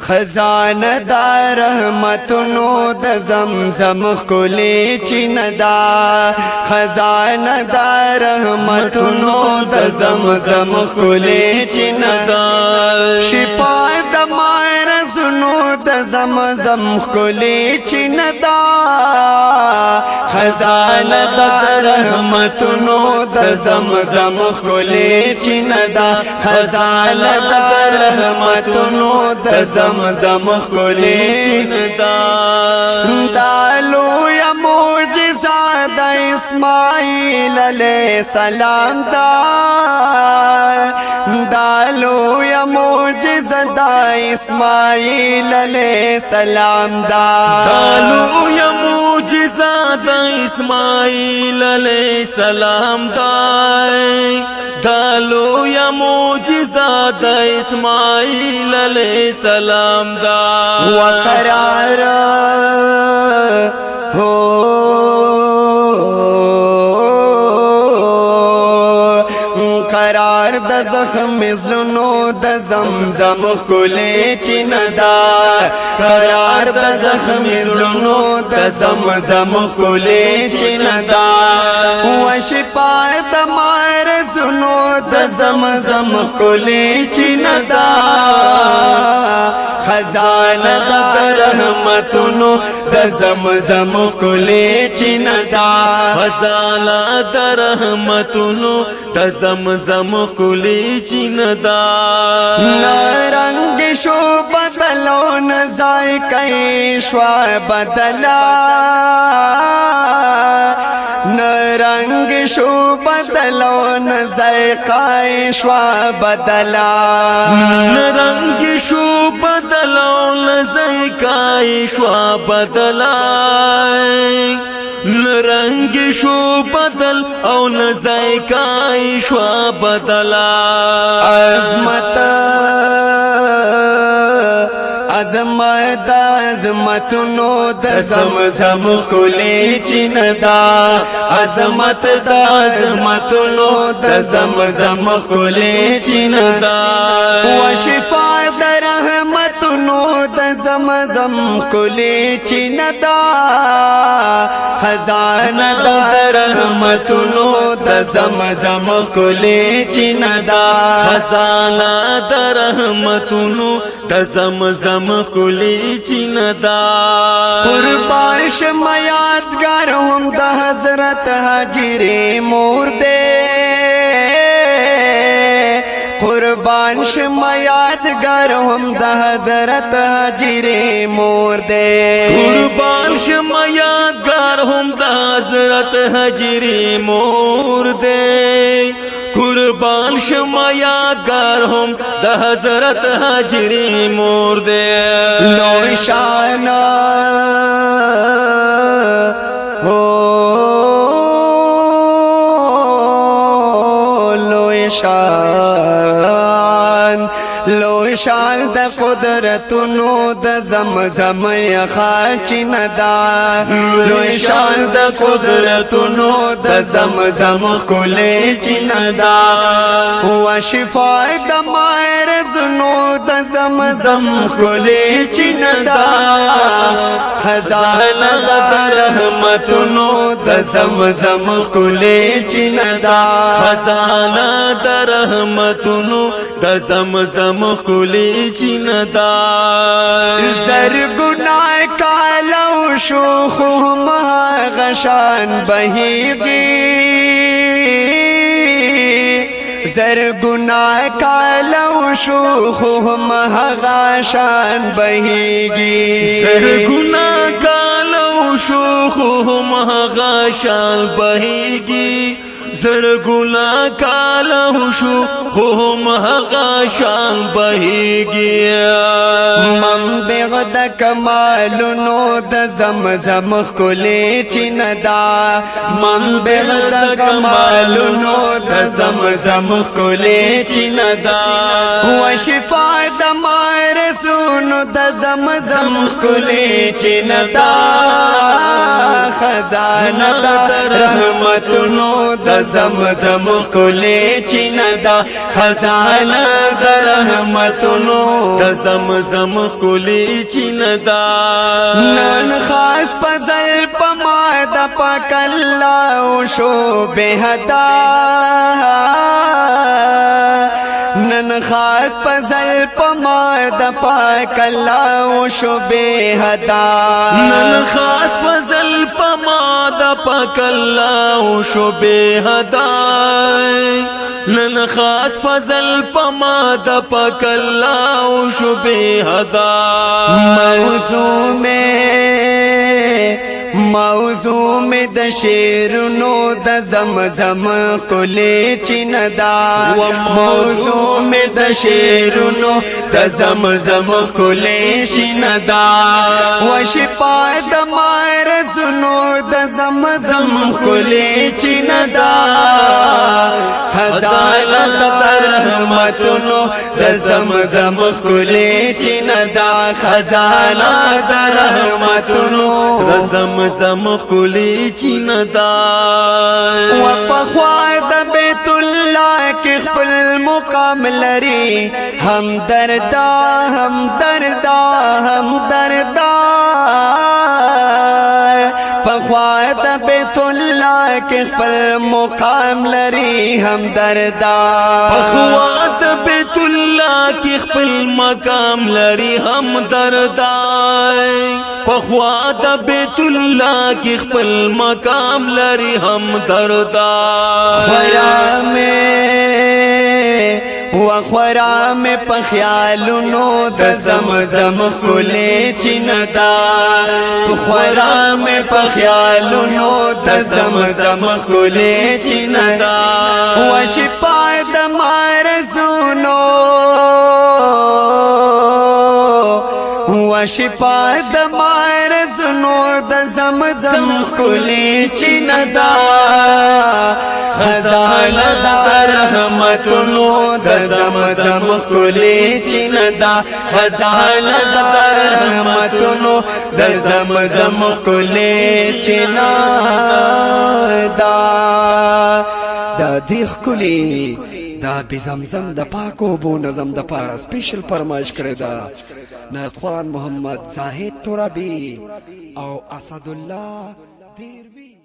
خزانه دا رحمتونو د زمزم ښکلې چینه دا خزانه دا رحمتونو د زمزم ښکلې چینه دا شفا د مرضونو د زمزم ښکلې چینه دا خزانه دا رحمتونو د زمزم ښکلې چینه دا خزانه دا رحمتونو د زمزم ښکلې چینه دا لویه معجزه د اسماعیل علیه السلام دا لویه معجزه د اسماعیل علیه السلام دا لویه معجزه د اسماعیل علیه السلام دا لویه معجزه د اسماعیل علیه السلام دا وقرار قرار د زخم مزلونو د زمزم ښکلې چینه دا قرار د زخم مزلونو د زمزم ښکلې چینه دا و شفا د مرضونو د زمزم ښکلې چینه دا خزانه د رحمتونو د زمزم ښکلې چینه دا خزانه د رحمتونو د زمزم ښکلې چینه دا رنگ شو بدلو نه ذایقه شو بدلا رنگ شو بدلو نه ذایقه شو بدلا رنگ شو بدلو نه ذایقه شو بدلا رنگ شو بدل او نزایقه شو بدلا عظمتونو د زمزم ښکلې چینه دا عظمت د عظمتونو د زمزم ښکلې چینه دا و شفا د رحمتونو د زمزم ښکلې چینه دا خزانه د رحمتونو د زمزم ښکلې چینه دا خزانه د رحمتونو د زمزم ښکلې چینه دا قربان شم یادګار هم د حضرت حاجرې مور دې قربان شم یادګار هم د حضرت حاجرې مور دې قربان شم یادګار هم د حضرت حاجرې مور دې قربان شم یادګار هم د حضرت حاجرې مور دې لوی شان لوی شان د قدرتونو د زمزم خاچینه دا لوی شان د قدرتونو د زمزم ښکلې چینه دا و شفا د مرضونو د زمزم ښکلې چینه دا خزانه د رحمتونو د زمزم ښکلې چینه دا خزانه د رحمتونو د زمزم ښکلې چینه دا زرګنا کالو شو خو هغه شان بهیږي زرګنا کالو شو خو هغه شان بهیږي زرګنا کالو شو خو هغه شان بهیږي زرګنا کاله شو خو هغه شان بهیږي منبع د کمالونو د زمزم ښکلې چینه دا منبع د کمالونو د زمزم ښکلې چینه دا و شفا د مرضونو زړونو د زمزم ښکلې چینه ده خزانه ده رحمتونو د زمزم ښکلې چینه ده خزانه د رحمتونو د زمزم ښکلې چینه ده نن خاص پزل پما د پاک الله شو بهدا نن خاص پزل پما د پاک الله شو بهدا نن خاص فضل پما د پاک الله شو بهدا نن خاص فضل پما د پاک الله شو بهدا موضوع میں د شیرونو د زمزم کلی چیندا موضوع میں د شیرونو د زمزم کلی چیندا و شفا د مارزونو د زمزم کلی چیندا خزانه د رحمتونو د زمزم کلی چیندا خزانه د رحمتونو د زمزم ښکلې چینه ده و پخوا د بیت الله کې خپل مقام لري هم دردا هم دردا هم دردا پخوا د بیت الله کې خپل مقام لري هم دردا پخوا د بیت الله کې خپل مقام لري هم دردا پخوا د بیت الله کې خپل مقام لري هم دردا خورا میں پخیالونو د زمزم ښکلې چینه ده خورا میں پخیالونو د زمزم ښکلې چینه ده و شفا د مارزونو و شفا د مارزونو د زمزم ښکلې چینه ده خزانه د رحمتونو د زمزم ښکلې چینه ده خزانه د رحمتونو د زمزم ښکلې چینه ده دا دی ښکلې دا بی زمزم د پاکو بو نظم د پاره سپیشل فرمایش کړی ده نعتخوان محمد زاهد ترابی او اسدالله دیروی